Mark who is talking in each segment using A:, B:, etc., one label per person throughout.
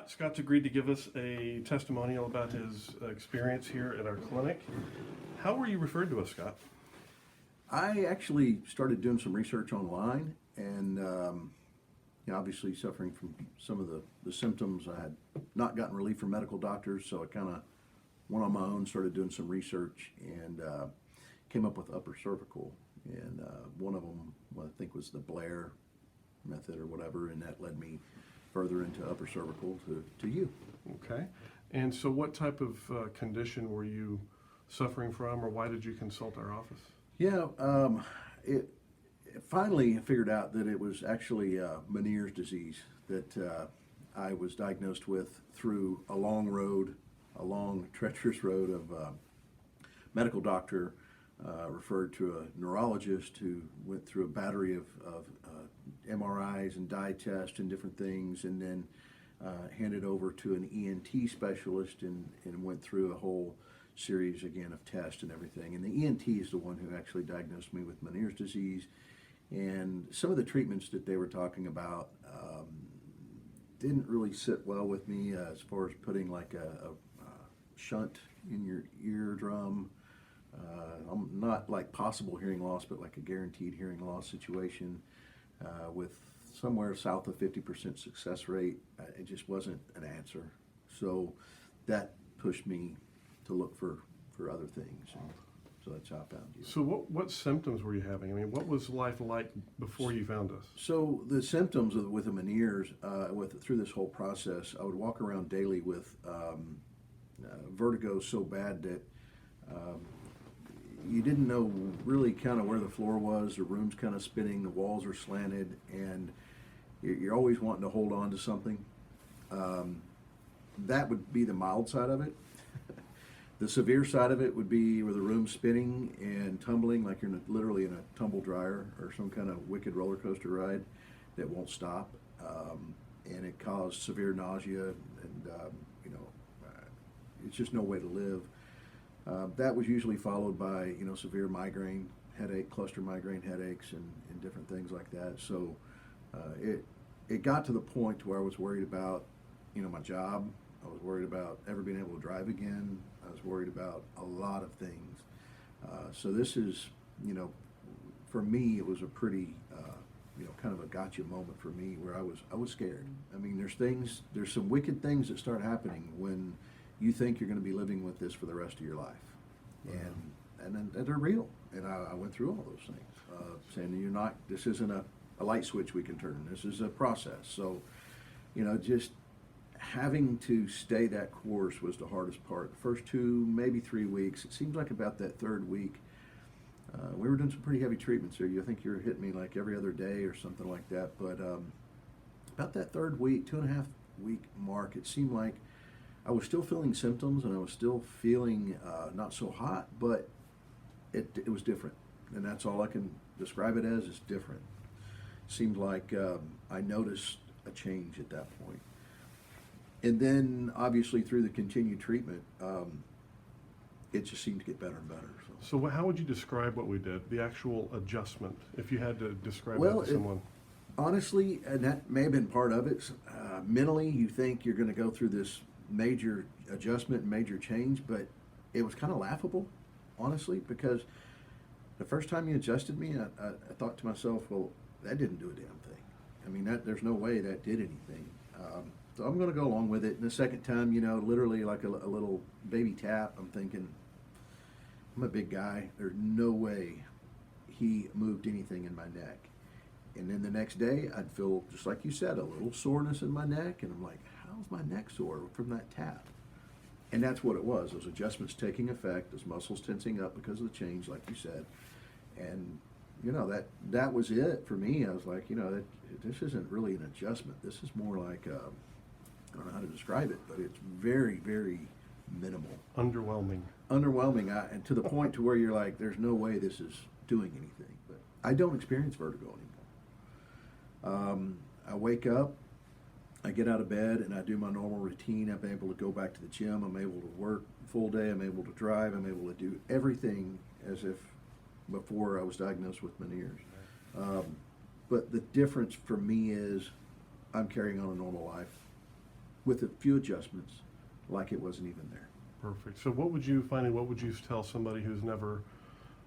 A: Scott's agreed to give us a testimonial about his experience here at our clinic. How were you referred to us, Scott?
B: I actually started doing some research online and obviously suffering from some of the symptoms. I had not gotten relief from medical doctors, so I kind of went on my own, started doing some research, and came up with upper cervical. And one of them, I think, was the Blair method or whatever, and that led me further into upper cervical to you.
A: Okay. And so what type of condition were you suffering from, or why did you consult our office?
B: Yeah, it finally figured out that it was actually Meniere's disease that I was diagnosed with through a long treacherous road of medical doctor, referred to a neurologist who went through a battery of MRIs and dye tests and different things, and then handed over to an ENT specialist and went through a whole series again of tests and everything. And the ENT is the one who actually diagnosed me with Meniere's disease. And some of the treatments that they were talking about didn't really sit well with me, as far as putting like a shunt in your eardrum. Not like possible hearing loss, but like a guaranteed hearing loss situation with somewhere south of 50% success rate. It just wasn't an answer. So that pushed me to look for other things. And so that's how I found you.
A: So what symptoms were you having? I mean, what was life like before you found us?
B: So the symptoms with the Meniere's, through this whole process, I would walk around daily with vertigo so bad that you didn't know really kind of where the floor was. The room's kind of spinning, the walls are slanted, and you're always wanting to hold on to something. That would be the mild side of it. The severe side of it would be where the room's spinning and tumbling like you're literally in a tumble dryer or some kind of wicked roller coaster ride that won't stop. And it caused severe nausea, and it's just no way to live. That was usually followed by severe migraine headache, cluster migraine headaches, and different things like that. So it got to the point where I was worried about my job. I was worried about ever being able to drive again. I was worried about a lot of things. So this is, for me, it was a pretty, kind of a gotcha moment for me where I was scared. I mean, there's some wicked things that start happening when you think you're going to be living with this for the rest of your life. And they're real. And I went through all those things, saying this isn't a light switch we can turn. This is a process. So, just having to stay that course was the hardest part. The first 2, maybe 3 weeks. It seems like about that third week, we were doing some pretty heavy treatments here. I think you were hitting me like every other day or something like that. But about that third week, 2.5 week mark, it seemed like I was still feeling symptoms and I was still feeling not so hot, but it was different. And that's all I can describe it as, is different. Seemed like I noticed a change at that point. And then, obviously, through the continued treatment, it just seemed to get better and better.
A: So how would you describe what we did, the actual adjustment, if you had to describe that to someone?
B: Honestly, and that may have been part of it, mentally you think you're going to go through this major adjustment, major change, but it was kind of laughable, honestly, because the first time you adjusted me, I thought to myself, well, that didn't do a damn thing. I mean, there's no way that did anything. So I'm going to go along with it. And the second time, literally like a little baby tap, I'm thinking, I'm a big guy. There's no way he moved anything in my neck. And then the next day, I'd feel, just like you said, a little soreness in my neck. And I'm like, how's my neck sore from that tap? And that's what it was. Those adjustments taking effect, those muscles tensing up because of the change, like you said. And that was it for me. I was like, this isn't really an adjustment. This is more like, I don't know how to describe it, but it's very, very minimal.
A: Underwhelming.
B: And to the point to where you're like, there's no way this is doing anything. But I don't experience vertigo anymore. I wake up, I get out of bed, and I do my normal routine. I'm able to go back to the gym. I'm able to work full day. I'm able to drive. I'm able to do everything as if before I was diagnosed with Meniere's. But the difference for me is I'm carrying on a normal life. with a few adjustments, like it wasn't even there.
A: Perfect. So what would you tell somebody who's never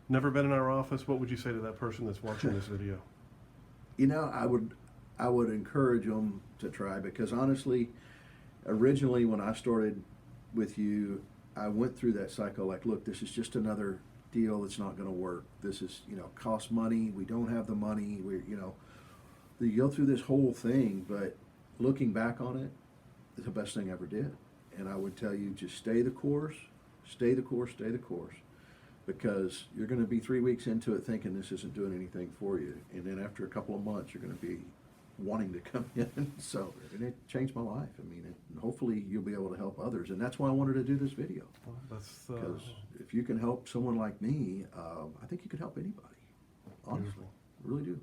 A: been in our office? What would you say to that person that's watching this video?
B: You know, I would encourage them to try, because honestly, originally when I started with you, I went through that cycle like, look, this is just another deal that's not going to work. This is, costs money. We don't have the money. You go through this whole thing, but looking back on it, it's the best thing I ever did. And I would tell you, just stay the course, stay the course, stay the course, because you're going to be 3 weeks into it thinking this isn't doing anything for you. And then after a couple of months, you're going to be wanting to come in. So, and it changed my life. I mean, and hopefully you'll be able to help others. And that's why I wanted to do this video.
A: Well, that's
B: Because if you can help someone like me, I think you could help anybody. Honestly,
A: Beautiful.
B: I really do.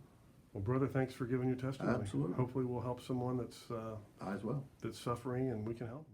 A: Well, brother, thanks for giving your testimony.
B: Absolutely.
A: Hopefully we'll help someone that's
B: I as well.
A: suffering, and we can help them.